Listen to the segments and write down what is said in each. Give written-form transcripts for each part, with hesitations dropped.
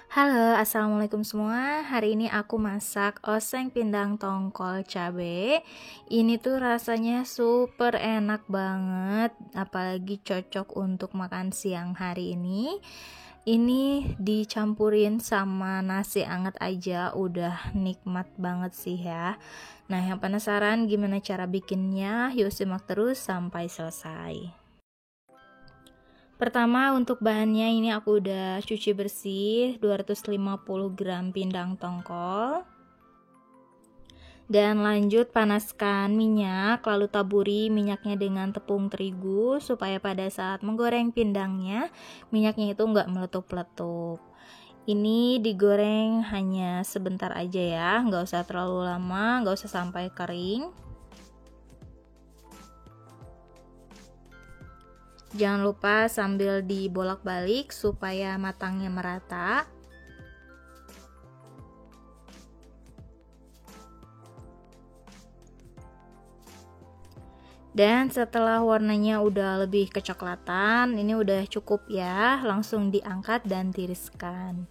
Halo, assalamualaikum semua. Hari ini aku masak oseng pindang tongkol cabe. Ini tuh rasanya super enak banget, apalagi cocok untuk makan siang hari ini. Ini dicampurin sama nasi anget aja, udah nikmat banget sih ya. Nah, yang penasaran gimana cara bikinnya? Yuk simak terus sampai selesai. Pertama untuk bahannya ini aku udah cuci bersih 250 gram pindang tongkol. Dan lanjut panaskan minyak, lalu taburi minyaknya dengan tepung terigu supaya pada saat menggoreng pindangnya minyaknya itu nggak meletup-letup. Ini digoreng hanya sebentar aja ya, nggak usah terlalu lama, nggak usah sampai kering. Jangan lupa sambil dibolak-balik supaya matangnya merata. Dan setelah warnanya udah lebih kecoklatan, ini udah cukup ya, langsung diangkat dan tiriskan.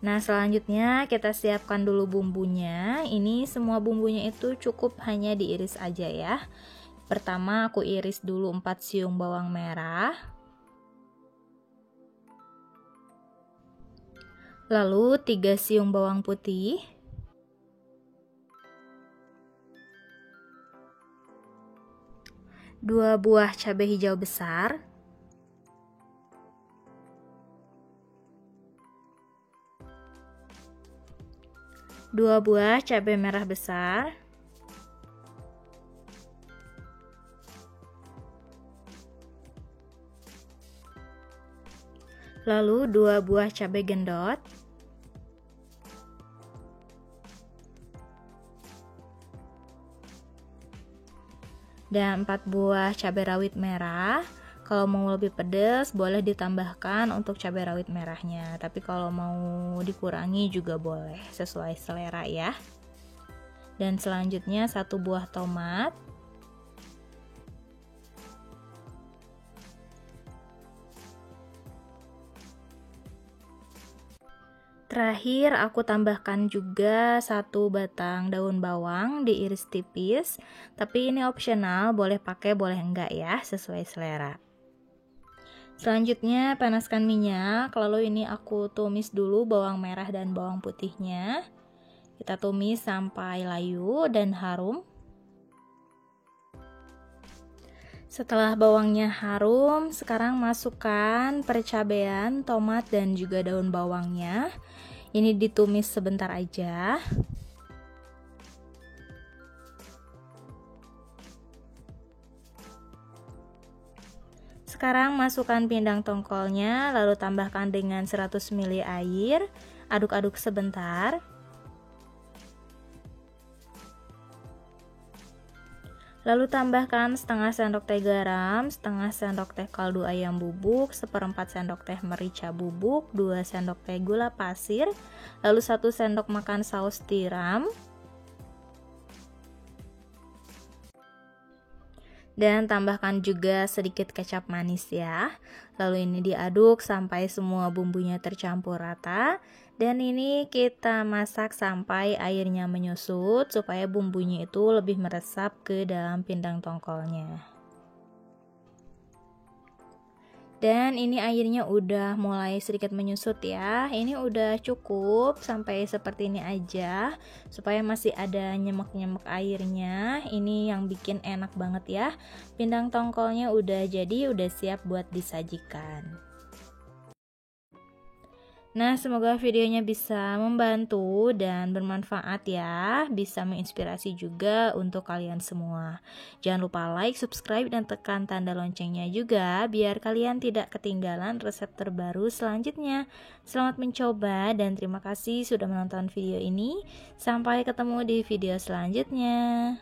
Nah, selanjutnya kita siapkan dulu bumbunya. Ini semua bumbunya itu cukup hanya diiris aja ya. Pertama aku iris dulu 4 siung bawang merah. Lalu 3 siung bawang putih. 2 buah cabai hijau besar. 2 buah cabai merah besar, 2 buah cabai gendot, dan 4 buah cabai rawit merah. Kalau mau lebih pedas boleh ditambahkan untuk cabai rawit merahnya, tapi kalau mau dikurangi juga boleh sesuai selera ya. Dan selanjutnya 1 buah tomat, terakhir aku tambahkan juga 1 batang daun bawang diiris tipis, tapi ini opsional, boleh pakai boleh enggak ya, sesuai selera. Selanjutnya panaskan minyak, lalu ini aku tumis dulu bawang merah dan bawang putihnya. Kita tumis sampai layu dan harum. Setelah bawangnya harum, sekarang masukkan percabean, tomat dan juga daun bawangnya. Ini ditumis sebentar aja. Sekarang masukkan pindang tongkolnya, lalu tambahkan dengan 100 ml air, aduk-aduk sebentar. Lalu tambahkan setengah sendok teh garam, setengah sendok teh kaldu ayam bubuk, 1/4 sendok teh merica bubuk, 2 sendok teh gula pasir, lalu 1 sendok makan saus tiram. Dan tambahkan juga sedikit kecap manis ya. Lalu ini diaduk sampai semua bumbunya tercampur rata. Dan ini kita masak sampai airnya menyusut supaya bumbunya itu lebih meresap ke dalam pindang tongkolnya. Dan ini airnya udah mulai sedikit menyusut ya. Ini udah cukup sampai seperti ini aja, supaya masih ada nyemek-nyemek airnya. Ini yang bikin enak banget ya. Pindang tongkolnya udah jadi, udah siap buat disajikan. Nah, semoga videonya bisa membantu dan bermanfaat ya, bisa menginspirasi juga untuk kalian semua. Jangan lupa like, subscribe, dan tekan tanda loncengnya juga biar kalian tidak ketinggalan resep terbaru selanjutnya. Selamat mencoba dan terima kasih sudah menonton video ini. Sampai ketemu di video selanjutnya.